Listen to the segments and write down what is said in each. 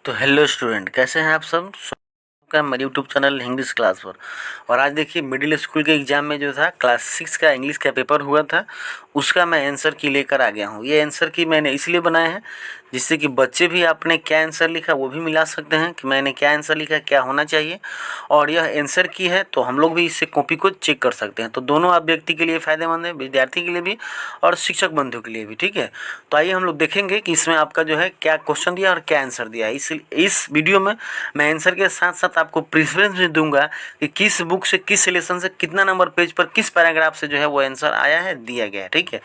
तो hello student, कैसे हैं आप सब। का मेरे यूट्यूब चैनल इंग्लिश क्लास पर। और आज देखिए मिडिल स्कूल के एग्ज़ाम में जो था क्लास 6 का इंग्लिश का पेपर हुआ था, उसका मैं आंसर की लेकर आ गया हूँ। ये आंसर की मैंने इसलिए बनाया है जिससे कि बच्चे भी आपने क्या आंसर लिखा वो भी मिला सकते हैं कि मैंने क्या आंसर लिखा, क्या होना चाहिए। और यह आंसर की है तो हम लोग भी इससे कॉपी को चेक कर सकते हैं। तो दोनों आप व्यक्ति के लिए फ़ायदेमंद है, विद्यार्थी के लिए भी और शिक्षक बंधु के लिए भी। ठीक है, तो आइए हम लोग देखेंगे कि इसमें आपका जो है क्या क्वेश्चन दिया और क्या आंसर दिया है। इस वीडियो में मैं आंसर के साथ साथ आपको प्रेफरेंस भी दूंगा कि किस बुक से, किस लेसन से, कितना नंबर पेज पर, किस पैराग्राफ से जो है वो आंसर आया है, दिया गया है। ठीक है,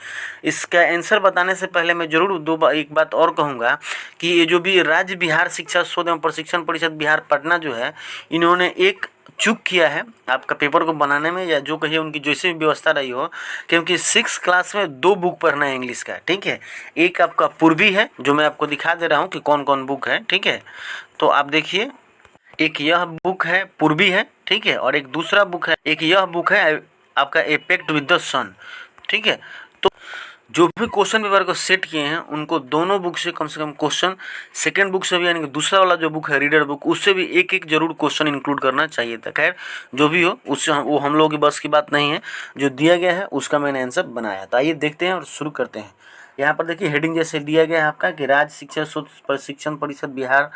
इसका आंसर बताने से पहले मैं जरूर एक बात और कहूँगा कि ये जो भी राज्य बिहार शिक्षा शोध एवं प्रशिक्षण परिषद बिहार पटना जो है, इन्होंने एक चूक किया है आपका पेपर को बनाने में, या जो कहिए उनकी जैसे भी व्यवस्था रही हो, क्योंकि 6 क्लास में 2 बुक पढ़ना है इंग्लिश का। ठीक है, एक आपका पूर्वी है जो मैं आपको दिखा दे रहा हूँ कि कौन कौन बुक है। ठीक है, तो आप देखिए, एक यह बुक है पूर्वी है। ठीक है, और एक दूसरा बुक है, एक यह बुक है आपका ए पैक्ट विद द सन। ठीक है, तो जो भी क्वेश्चन पेपर को सेट किए हैं उनको दोनों बुक से कम क्वेश्चन, सेकंड बुक से भी, यानी कि दूसरा वाला जो बुक है रीडर बुक, उससे भी एक एक जरूर क्वेश्चन इंक्लूड करना चाहिए था। खैर जो भी हो, उससे वो हम लोगों की बस की बात नहीं है। जो दिया गया है उसका मैंने आंसर बनाया। तो आइए देखते हैं और शुरू करते हैं। यहाँ पर देखिए हेडिंग जैसे दिया गया है आपका कि राज्य शिक्षा शोध प्रशिक्षण परिषद बिहार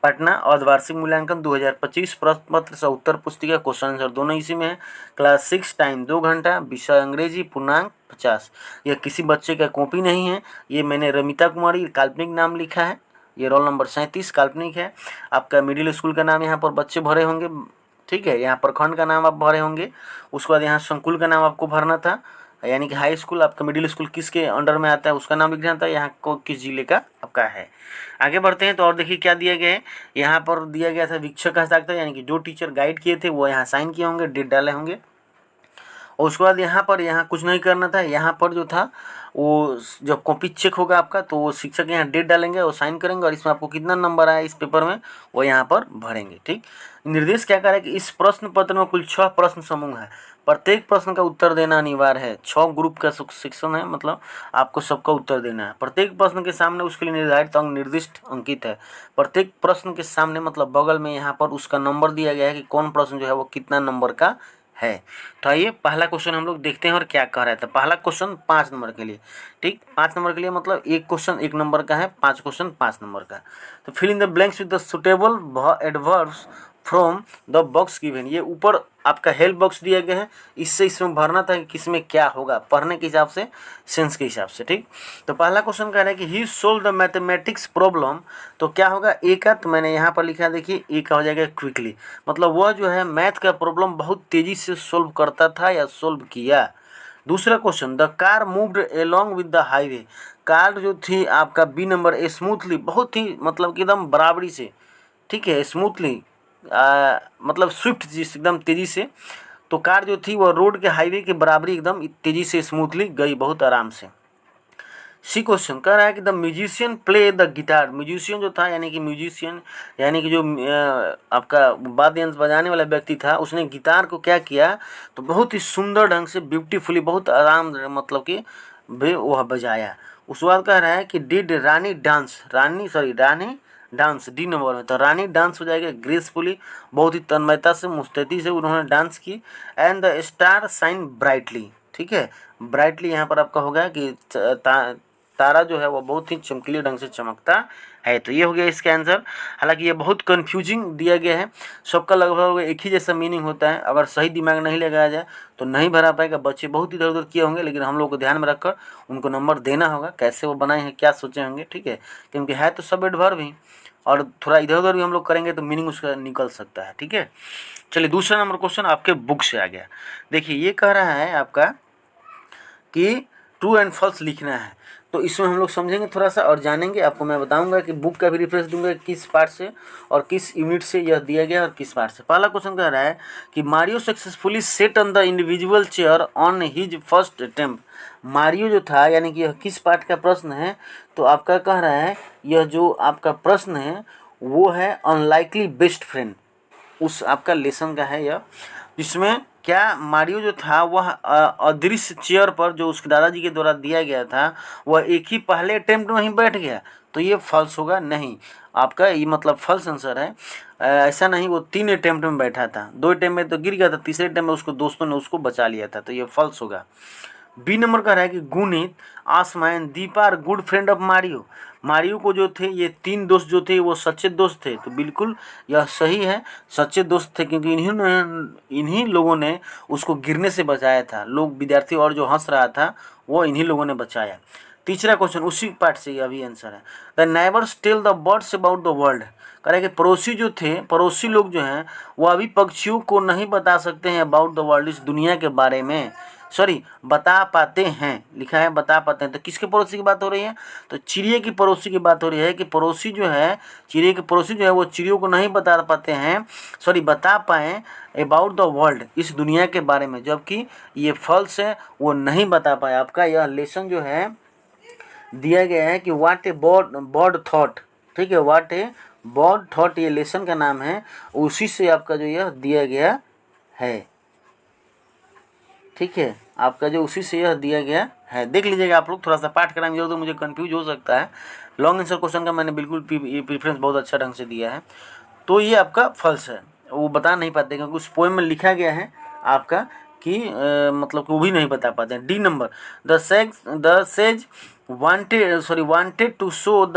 पटना अर्धवार्षिक मूल्यांकन 2025 प्रश्न पत्र से उत्तर पुस्तिका क्वेश्चन आंसर दोनों इसी में है। क्लास 6 टाइम 2 घंटा, विषय अंग्रेजी, पूर्णांक 50। यह किसी बच्चे का कॉपी नहीं है, ये मैंने रमिता कुमारी काल्पनिक नाम लिखा है। ये रोल नंबर 37 काल्पनिक है। आपका मिडिल स्कूल का नाम यहाँ पर बच्चे भरे होंगे। ठीक है, यहाँ प्रखंड का नाम आप भरे होंगे। उसके बाद यहाँ संकुल का नाम आपको भरना था, यानी कि हाई स्कूल आपका मिडिल स्कूल किसके अंडर में आता है उसका नाम लिखना था। यहाँ को किस जिले का आपका है। आगे बढ़ते हैं तो और देखिए क्या दिया गया है। यहाँ पर दिया गया था शिक्षक हस्ताक्षर, यानी कि जो टीचर गाइड किए थे वो यहाँ साइन किए होंगे, डेट डाले होंगे। और उसके बाद यहाँ कुछ नहीं करना था। यहाँ पर जो था वो जब कॉपी चेक होगा आपका तो वो शिक्षक यहाँ डेट डालेंगे और साइन करेंगे, और इसमें आपको कितना नंबर आया इस पेपर में वो यहाँ पर भरेंगे। ठीक, निर्देश क्या करे कि इस प्रश्न पत्र में कुल 6 प्रश्न समूह है, प्रत्येक प्रश्न का उत्तर देना अनिवार्य है। 6 ग्रुप का सेक्शन है, मतलब आपको सबका उत्तर देना है। प्रत्येक प्रश्न के सामने उसके लिए निर्धारित अंक निर्दिष्ट अंकित है। प्रत्येक प्रश्न के सामने मतलब बगल में यहाँ पर उसका नंबर दिया गया है कि कौन प्रश्न जो है वो कितना नंबर का है। तो आइए पहला क्वेश्चन हम लोग देखते हैं और क्या कह रहा है। तो पहला क्वेश्चन 5 नंबर के लिए। ठीक, 5 नंबर के लिए मतलब एक क्वेश्चन 1 नंबर का है, 5 क्वेश्चन 5 नंबर का। तो fill in the blanks with the suitable adverbs from the box given. ये ऊपर आपका हेल्प बॉक्स दिया गया है, इससे इसमें भरना था कि किसमें क्या होगा, पढ़ने के हिसाब से, सेंस के हिसाब से। ठीक, तो पहला क्वेश्चन कह रहा है कि ही सोल्व द मैथमेटिक्स प्रॉब्लम। तो क्या होगा ए का, तो मैंने यहाँ पर लिखा, देखिए ए का हो जाएगा क्विकली, मतलब वह जो है मैथ का प्रॉब्लम बहुत तेजी से सोल्व करता था या सोल्व किया। दूसरा question, the car moved along with the highway. Car जो थी आपका बी नंबर स्मूथली, बहुत ही मतलब कि एकदम बराबरी से, ठीक है, स्मूथली मतलब स्विफ्ट जिस एकदम तेज़ी से। तो कार जो थी वह रोड के हाईवे के बराबरी एकदम तेज़ी से स्मूथली गई, बहुत आराम से। सी क्वेश्चन कह रहा है कि the musician play the guitar. Musician जो था, यानी कि म्यूजिशियन यानी कि जो आपका वाद्य यंत्र बजाने वाला व्यक्ति था, उसने गिटार को क्या किया, तो बहुत ही सुंदर ढंग से, ब्यूटीफुली, बहुत आराम मतलब कि वह बजाया। उस बाद कह रहा है कि did Rani dance, Rani dance D number में, तो रानी डांस हो जाएगा ग्रेसफुली, बहुत ही तन्मयता से, मुस्तैदी से उन्होंने डांस की। And the star shine brightly. ठीक है, ब्राइटली यहाँ पर आपका होगा कि तारा जो है वो बहुत ही चमकीले ढंग से चमकता है। तो ये हो गया इसका आंसर। हालांकि ये बहुत कंफ्यूजिंग दिया गया है, सबका लगभग एक ही जैसा मीनिंग होता है। अगर सही दिमाग नहीं लगाया जाए तो नहीं भरा पाएगा। बच्चे बहुत इधर उधर किए होंगे, लेकिन हम लोग को ध्यान में रखकर उनको नंबर देना होगा, कैसे वो बनाए हैं, क्या सोचे होंगे। ठीक है, क्योंकि है तो सब एडवर्ब भी, और थोड़ा इधर उधर भी हम लोग करेंगे तो मीनिंग उसका निकल सकता है। ठीक है, चलिए दूसरा नंबर क्वेश्चन आपके बुक से आ गया। देखिए ये कह रहा है आपका कि ट्रू एंड फॉल्स लिखना है। तो इसमें हम लोग समझेंगे थोड़ा सा और जानेंगे। आपको मैं बताऊंगा कि बुक का भी रेफरेंस दूंगा किस पार्ट से और किस यूनिट से यह दिया गया और किस पार्ट से। पहला क्वेश्चन कह रहा है कि Mario successfully set on the individual chair on his first attempt. Mario जो था, यानी कि यह किस पार्ट का प्रश्न है, तो आपका कह रहा है यह जो आपका प्रश्न है वो है अनलाइकली बेस्ट फ्रेंड, उस आपका लेसन का है यह। जिसमें क्या मारियो जो था वह अदृश्य चेयर पर जो उसके दादाजी के द्वारा दिया गया था वह एक ही पहले अटेम्प्ट में ही बैठ गया, तो ये फॉल्स होगा नहीं, आपका ये मतलब फॉल्स आंसर है। ऐसा नहीं, वो 3 अटेम्प्ट में बैठा था, 2 अटेम्प्ट में तो गिर गया था, तीसरे अटेम्प्ट में उसको दोस्तों ने उसको बचा लिया था, तो ये फॉल्स होगा। बी नंबर का है कि Guneet, Aasma and Deepa are good friend of Mario. Mario को जो थे ये 3 दोस्त जो थे वो सच्चे दोस्त थे, तो बिल्कुल यह सही है, सच्चे दोस्त थे, क्योंकि इन्हीं लोगों ने उसको गिरने से बचाया था। लोग विद्यार्थी और जो हंस रहा था वो इन्हीं लोगों ने बचाया। तीसरा क्वेश्चन उसी पार्ट से अभी आंसर है। The neighbours tell the birds about the world. कह रहे कि पड़ोसी जो थे, पड़ोसी लोग जो हैं वो अभी पक्षियों को नहीं बता सकते हैं अबाउट द वर्ल्ड, इस दुनिया के बारे में, सॉरी बता पाते हैं, लिखा है बता पाते हैं, तो किसके पड़ोसी की बात हो रही है, तो चिड़िया की पड़ोसी की बात हो रही है कि पड़ोसी जो है, चिड़िया के पड़ोसी जो है वो चिड़ियों को नहीं बता पाते हैं, सॉरी बता पाएँ अबाउट द वर्ल्ड, इस दुनिया के बारे में, जबकि ये फॉल्स है, वो नहीं बता पाए। आपका यह लेसन जो है दिया गया है कि व्हाट ए बर्ड थॉट, ठीक है, व्हाट ए बर्ड थॉट ये लेसन का नाम है, उसी से आपका जो यह दिया गया है, ठीक है, आपका जो उसी से यह दिया गया है। देख लीजिएगा आप लोग, थोड़ा सा पाठ कराएंगे तो मुझे कंफ्यूज हो सकता है। लॉन्ग आंसर क्वेश्चन का मैंने बिल्कुल प्रीफरेंस बहुत अच्छा ढंग से दिया है, तो ये आपका फॉल्स है, वो बता नहीं पाते क्योंकि उस पोएम में लिखा गया है आपका कि मतलब कि वो भी नहीं बता पाते हैं। D number, the sage wanted to show the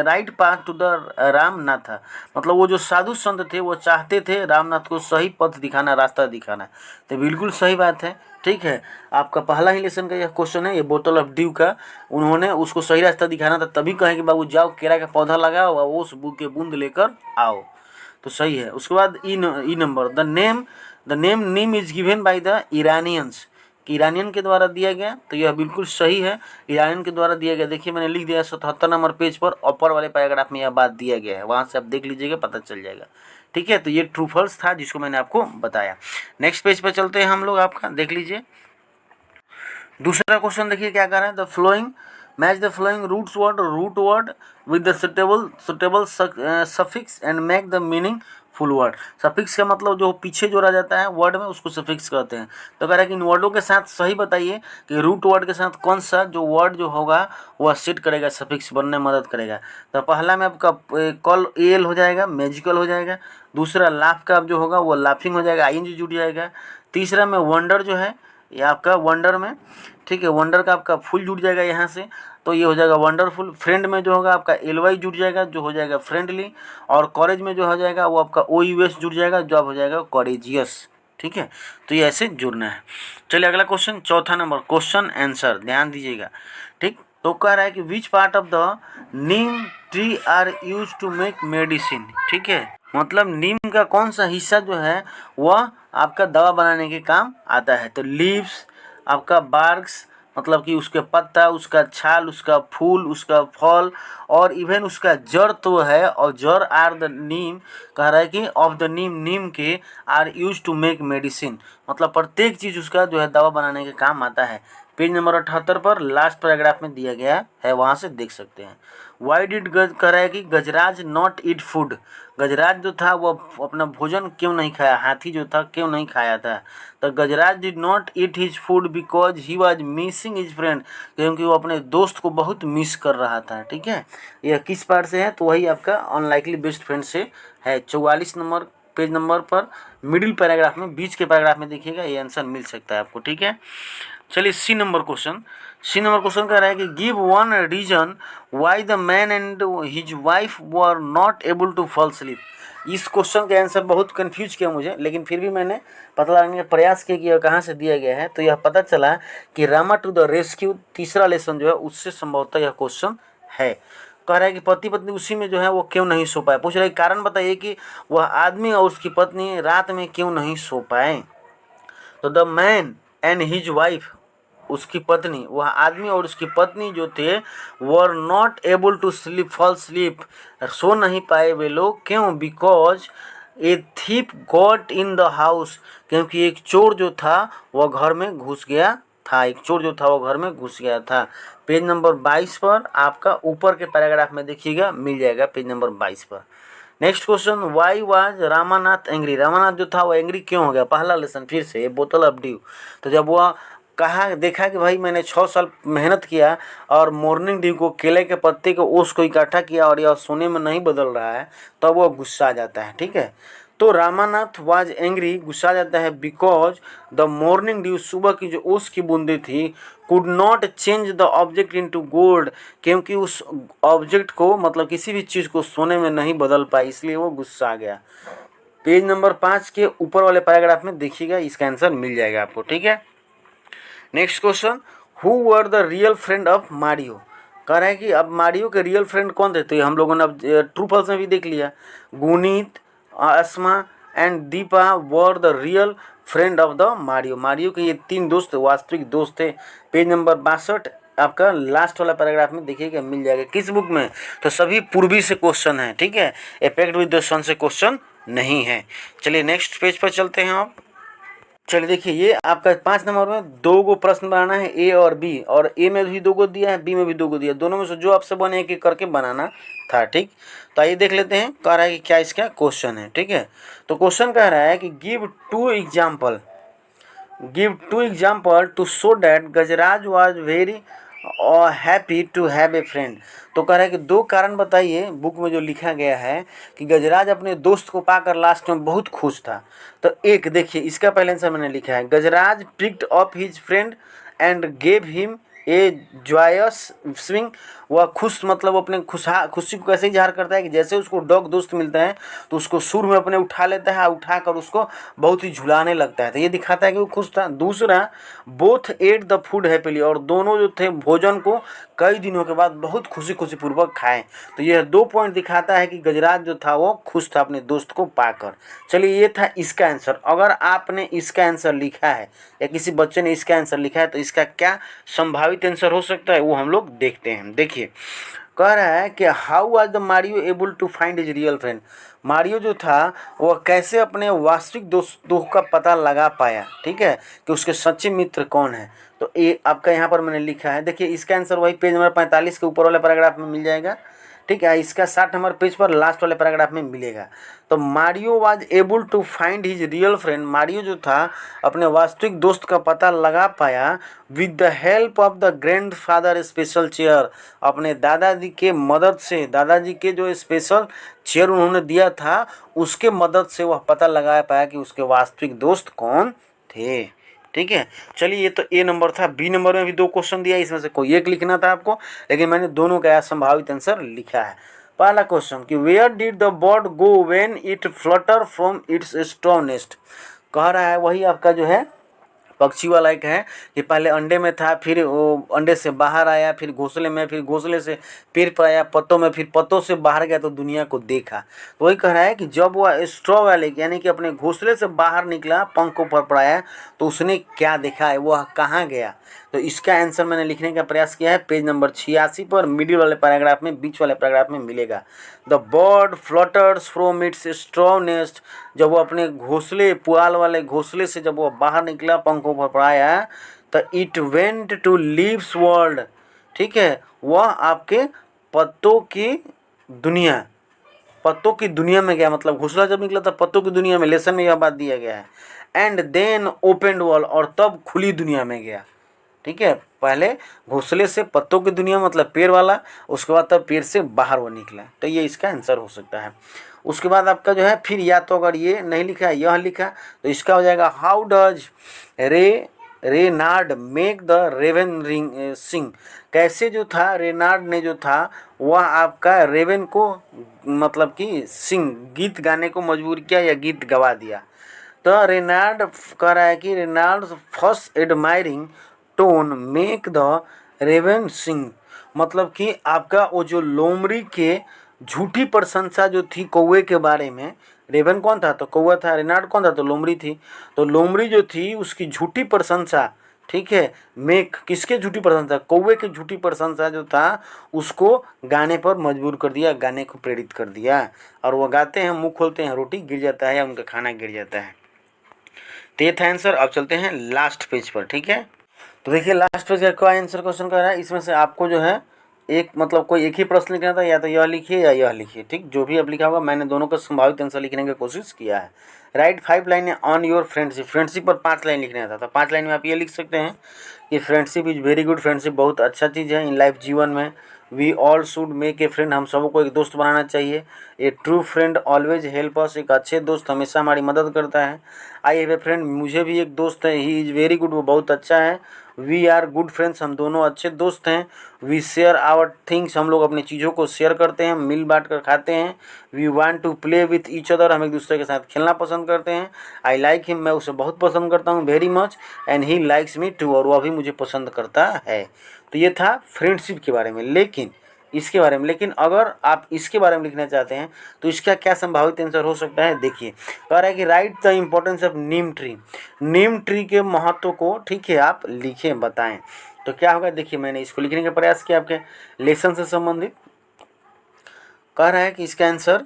right path to the Ramnath, मतलब वो जो साधु संत थे वो चाहते थे रामनाथ को सही पथ दिखाना, रास्ता दिखाना, तो बिल्कुल सही बात है, ठीक है। आपका पहला ही लेसन का यह क्वेश्चन है, ये बोतल ऑफ ड्यू का, उन्होंने उसको सही रास्ता दिखाना था, तभी कहे कि बाबू जाओ केला का पौधा लगाओ और उस के बूंद लेकर आओ, तो सही है। उसके बाद E number, the name neem is given by the Iranians, कि ईरानियन के द्वारा दिया गया, तो यह बिल्कुल सही है, ईरानियन के द्वारा दिया गया। देखिए मैंने लिख दिया 77 नंबर पेज पर, ऊपर वाले पैराग्राफ में यह बात दिया गया है, वहाँ से आप देख लीजिएगा, पता चल जाएगा, ठीक है। तो ये ट्रू फॉल्स था जिसको मैंने आपको बताया। नेक्स्ट पेज पर चलते हैं हम लोग, आपका देख लीजिए। दूसरा क्वेश्चन देखिए क्या कर रहा है, the following match the following root word with the suitable suffix and make the meaningful word. Suffix का मतलब जो पीछे जोड़ा जाता है वर्ड में उसको सफिक्स कहते हैं। तो कह रहा है कि इन वर्डों के साथ सही बताइए कि रूट वर्ड के साथ कौन सा जो वर्ड जो होगा वह सेट करेगा, सफिक्स बनने में मदद करेगा। तो पहला में आपका कॉल एल हो जाएगा, मैजिकल हो जाएगा। दूसरा लाफ का जो होगा वो लाफिंग हो जाएगा, आईएनजी जुड़ जाएगा। तीसरा में वंडर जो है ये आपका वंडर में, ठीक है, वंडर का आपका फुल जुड़ जाएगा यहाँ से, तो ये हो जाएगा वंडरफुल। फ्रेंड में जो होगा आपका एलवाई जुड़ जाएगा जो हो जाएगा फ्रेंडली, और कॉलेज में जो हो जाएगा वो आपका OUS जुड़ जाएगा जो अब हो जाएगा कॉरेजियस, ठीक है। तो ये ऐसे जुड़ना है। चलिए अगला क्वेश्चन, चौथा नंबर, क्वेश्चन आंसर ध्यान दीजिएगा, ठीक। तो कह रहा है कि which part of the neem tree are use to make medicine, ठीक है, मतलब नीम का कौन सा हिस्सा जो है वह आपका दवा बनाने के काम आता है। तो लीव्स, आपका बार्क्स मतलब कि उसके पत्ता, उसका छाल, उसका फूल, उसका फल और इवन उसका जड़ तो है, और जड़ आर द नीम, कह रहा है कि ऑफ द नीम, नीम के are use to make medicine, मतलब प्रत्येक चीज़ उसका जो है दवा बनाने के काम आता है। पेज नंबर 78 पर लास्ट पैराग्राफ में दिया गया है, वहाँ से देख सकते हैं। वाई डिड कह रहा है कि गजराज नॉट ईट फूड, गजराज जो था वो अपना भोजन क्यों नहीं खाया, हाथी जो था क्यों नहीं खाया था। तो Gajraj did not eat his food because he was missing his friend, क्योंकि वो अपने दोस्त को बहुत मिस कर रहा था, ठीक है। यह किस पार्ट से है, तो वही आपका अनलाइकली बेस्ट फ्रेंड से है। 44 नंबर पेज नंबर पर मिडिल पैराग्राफ में, बीच के पैराग्राफ में देखिएगा, ये आंसर मिल सकता है आपको, ठीक है। चलिए सी नंबर क्वेश्चन कह रहा है कि give one reason why the man and his wife were not able to fall sleep. इस क्वेश्चन का आंसर बहुत कंफ्यूज किया मुझे, लेकिन फिर भी मैंने पता लगाने का प्रयास किया कि यह कहाँ से दिया गया है। तो यह पता चला कि रामा टू द रेस्क्यू, तीसरा लेसन जो है उससे संभवतः यह क्वेश्चन है। कह रहा है कि पति पत्नी उसी में जो है वो क्यों नहीं सो पाए, पूछ रहा है कारण बताइए कि वह आदमी और उसकी पत्नी रात में क्यों नहीं सो पाए। तो the man and his wife, उसकी पत्नी, वह आदमी और उसकी पत्नी जो थे were not able to sleep, fall sleep, सो नहीं पाए वे लोग, क्यों, because a thief got in the house, क्योंकि एक चोर जो था वह घर में घुस गया था, एक चोर जो था वो घर में घुस गया था। पेज नंबर 22 पर आपका ऊपर के पैराग्राफ में देखिएगा, मिल जाएगा पेज नंबर 22 पर, next question, why was Ramanath angry, Ramanath जो था वो एंग्री क्यों हो गया। पहला लेसन फिर से, बोतल ऑफ ड्यू। तो जब वह कहा, देखा कि भाई मैंने 6 साल मेहनत किया और मॉर्निंग ड्यू को, केले के पत्ते को, ओस को इकट्ठा किया और यह सोने में नहीं बदल रहा है, तब वह गुस्सा आ जाता है। ठीक है, तो रामानाथ वाज एंग्री, गुस्सा आ जाता है, बिकॉज द मॉर्निंग ड्यू, सुबह की जो ओस की बूंदें थी, could not change the object into gold, क्योंकि उस ऑब्जेक्ट को, मतलब किसी भी चीज़ को सोने में नहीं बदल पाई, इसलिए वो गुस्सा आ गया। पेज नंबर 5 के ऊपर वाले पैराग्राफ में देखिएगा, इसका आंसर मिल जाएगा आपको। ठीक है, next question, who were the real friend of Mario. कह रहा है कि अब मारियो के रियल फ्रेंड कौन थे। तो ये हम लोगों ने अब ट्रू फॉल्स में भी देख लिया, Guneet, Asma and Deepa were the real friend of the Mario. Mario के ये 3 दोस्त वास्तविक दोस्त थे। पेज नंबर 62 आपका लास्ट वाला पैराग्राफ में देखिएगा, मिल जाएगा। किस बुक में, तो सभी पूर्वी से क्वेश्चन है। ठीक है, इफेक्ट विद द सन से क्वेश्चन नहीं है। चलिए नेक्स्ट पेज पर चलते हैं आप। चलिए देखिए, ये आपका 5 नंबर में 2 गो प्रश्न बनाना है, ए और बी, और ए में भी 2 गो दिया है, बी में भी 2 गो दिया है। दोनों में से जो आपसे बने एक एक करके बनाना था। ठीक, तो आइए देख लेते हैं, कह रहा है कि क्या इसका क्वेश्चन है। ठीक है, तो क्वेश्चन कह रहा है कि give two example to show that Gajraj was very happy to have a friend. तो कह रहा है कि 2 कारण बताइए, बुक में जो लिखा गया है कि गजराज अपने दोस्त को पाकर लास्ट में बहुत खुश था। तो एक देखिए, इसका पहले आंसर मैंने लिखा है, Gajraj picked up his friend and gave him a joyous swing. वह खुश, मतलब अपने खुशी को कैसे इजहार करता है कि जैसे उसको डॉग दोस्त मिलता है तो उसको सुर में अपने उठा लेता है, उठाकर उसको बहुत ही झुलाने लगता है। तो ये दिखाता है कि वो खुश था। दूसरा, both at the food happily, और दोनों जो थे भोजन को कई दिनों के बाद बहुत खुशी पूर्वक खाएं। तो यह 2 पॉइंट दिखाता है कि गजराज जो था वो खुश था अपने दोस्त को पाकर। चलिए, ये था इसका आंसर। अगर आपने इसका आंसर लिखा है या किसी बच्चे ने इसका आंसर लिखा है, तो इसका क्या संभावित आंसर हो सकता है वो हम लोग देखते हैं। देखिए, कह रहा है कि how was the Mario able to find his real friend. Mario जो था वह कैसे अपने वास्तविक दोस्तों का पता लगा पाया। ठीक है, कि उसके सच्चे मित्र कौन है। तो ये आपका यहाँ पर मैंने लिखा है। देखिए, इसका आंसर वही पेज नंबर 45 के ऊपर वाले पैराग्राफ में मिल जाएगा। ठीक है, इसका 60 नंबर पेज पर लास्ट वाले पैराग्राफ में मिलेगा। तो Mario was able to find his real friend, Mario जो था अपने वास्तविक दोस्त का पता लगा पाया with the help of the grandfather special chair, अपने दादाजी के मदद से, दादाजी के जो स्पेशल चेयर उन्होंने दिया था उसके मदद से वह पता लगा पाया कि उसके वास्तविक दोस्त कौन थे। ठीक है, चलिए, ये तो ए नंबर था। बी नंबर में भी 2 क्वेश्चन दिया, इसमें से कोई एक लिखना था आपको, लेकिन मैंने दोनों का संभावित आंसर लिखा है। पहला क्वेश्चन कि where did the bird go when it flutter from its straw nest. कह रहा है वही आपका जो है पक्षी वाला एक है कि पहले अंडे में था, फिर वो अंडे से बाहर आया, फिर घोंसले में, फिर घोंसले से पेड़ पर आया, पत्तों में, फिर पत्तों से बाहर गया तो दुनिया को देखा। तो वही कह रहा है कि जब वह स्ट्रॉ वाले यानी कि अपने घोंसले से बाहर निकला, पंख को फड़फड़ाया, तो उसने क्या देखा है, वह कहाँ गया। तो इसका आंसर मैंने लिखने का प्रयास किया है, पेज नंबर 86 पर मिडिल वाले पैराग्राफ में, बीच वाले पैराग्राफ में मिलेगा। The bird flutters from its straw nest, जब वो अपने घोंसले, पुआल वाले घोंसले से जब वो बाहर निकला, पंखों पर फड़फड़ाया, तो it went to leaves world. ठीक है, वह आपके पत्तों की दुनिया, पत्तों की दुनिया में गया। मतलब घोंसला जब निकला था पत्तों की दुनिया में, लेसन में यह बात दिया गया है। एंड देन ओपेंड वर्ल्ड, और तब खुली दुनिया में गया। ठीक है, पहले घोंसले से पत्तों की दुनिया मतलब पेड़ वाला, उसके बाद तब पेड़ से बाहर वो निकला। तो ये इसका आंसर हो सकता है। उसके बाद आपका जो है, फिर या तो अगर ये नहीं लिखा है यह लिखा, तो इसका हो जाएगा how does Renard make the raven ring sing. कैसे जो था रेनार्ड ने जो था वह आपका रेवन को मतलब कि सिंग गीत गाने को मजबूर किया या गीत गवा दिया। तो रेनार्ड कह रहा है कि Renard first admiring tone make the raven sing, मतलब कि आपका वो जो लोमड़ी के झूठी प्रशंसा जो थी कौवे के बारे में, रेवन कौन था तो कौवा था, रेनार्ड कौन था तो लोमड़ी थी। तो लोमड़ी जो थी उसकी झूठी प्रशंसा, ठीक है, मेक किसके झूठी प्रशंसा, कौवे की झूठी प्रशंसा जो था उसको गाने पर मजबूर कर दिया, गाने को प्रेरित कर दिया। और वो गाते हैं, मुंह खोलते हैं, रोटी गिर जाता है या उनका खाना गिर जाता है। तो ये था आंसर। अब चलते हैं लास्ट पेज पर। ठीक है, तो देखिए लास्ट पेज का क्या आंसर क्वेश्चन कर रहा है, इसमें से आपको जो है एक मतलब कोई एक ही प्रश्न लिखना था, या तो यह लिखिए या यह लिखिए, ठीक, जो भी अब लिखा होगा। मैंने दोनों का संभावित आंसर लिखने की कोशिश किया है। Right 5 line on your friendship, friendship पर 5 लाइन लिखना था, तो 5 लाइन में आप ये लिख सकते हैं कि friendship is very good, friendship बहुत अच्छा चीज़ है इन लाइफ, जीवन में। We all should make a friend, हम सबको एक दोस्त बनाना चाहिए। A true friend always help us, एक अच्छे दोस्त हमेशा हमारी मदद करता है। आई हैव ए फ्रेंड, मुझे भी एक दोस्त है, ही इज़ वेरी गुड, वो बहुत अच्छा है। वी आर गुड फ्रेंड्स, हम दोनों अच्छे दोस्त हैं। वी शेयर आवर थिंग्स, हम लोग अपनी चीज़ों को शेयर करते हैं, मिल बांट कर खाते हैं। We want to play with each other, हम एक दूसरे के साथ खेलना पसंद करते हैं। आई लाइक हिम, मैं उसे बहुत पसंद करता हूँ, very much, and he likes me too, और वह भी मुझे पसंद करता है। तो ये था फ्रेंडशिप के बारे में। लेकिन इसके बारे में, लेकिन अगर आप इसके बारे में लिखना चाहते हैं तो इसका क्या संभावित आंसर हो सकता है, देखिए कह रहा है कि right the importance of Neem tree, Neem tree के महत्व को, ठीक है, आप लिखें, बताएं। तो क्या होगा, देखिए मैंने इसको लिखने का प्रयास किया आपके लेसन से संबंधित। कह रहा है कि इसका आंसर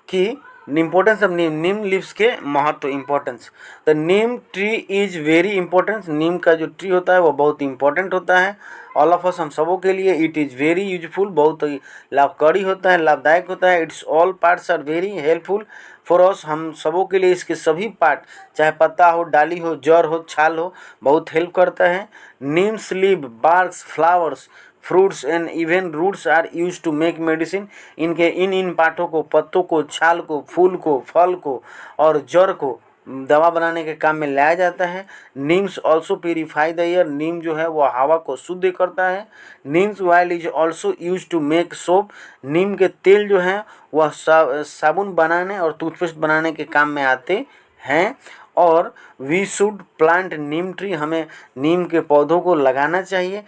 कि importance of neem, neem leaves के महत्व, importance. The neem tree is very important, neem का जो ट्री होता है वो बहुत इंपॉर्टेंट होता है। ऑल ऑफ अस, हम सबों के लिए। इट इज़ वेरी यूजफुल, बहुत ही लाभकारी होता है, लाभदायक होता है। Its all parts are very helpful for us, हम सबों के लिए इसके सभी पार्ट, चाहे पत्ता हो, डाली हो, जड़ हो, छाल हो, बहुत हेल्प करता है। Neems leave, barks, flowers, fruits and even roots are use to make medicine, इनके इन पार्टों को, पत्तों को, छाल को, फूल को, फल को और जड़ को दवा बनाने के काम में लाया जाता है। Neem's also purify the air, neem जो है वह हवा को शुद्ध करता है। Neem's oil is also use to make soap, neem के तेल जो है वह साबुन बनाने और टूथपेस्ट बनाने के काम में आते हैं। और we should plant neem tree, हमें नीम के पौधों को लगाना चाहिए।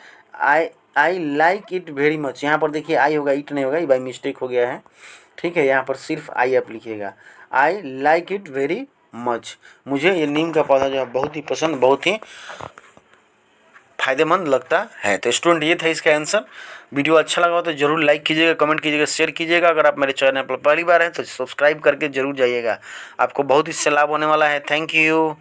I like it very much, यहाँ पर देखिए आई होगा, इट नहीं होगा, ये बाई मिस्टेक हो गया है, ठीक है, यहाँ पर सिर्फ आई आप लिखिएगा। आई लाइक इट वेरी मच, मुझे ये नीम का पौधा जो है बहुत ही पसंद, बहुत ही फायदेमंद लगता है। तो स्टूडेंट ये था इसका आंसर। वीडियो अच्छा लगा हो तो जरूर लाइक कीजिएगा, कमेंट कीजिएगा, शेयर कीजिएगा। अगर आप मेरे चैनल पर पहली बार हैं तो सब्सक्राइब करके जरूर जाइएगा, आपको बहुत इससे लाभ होने वाला है। Thank you.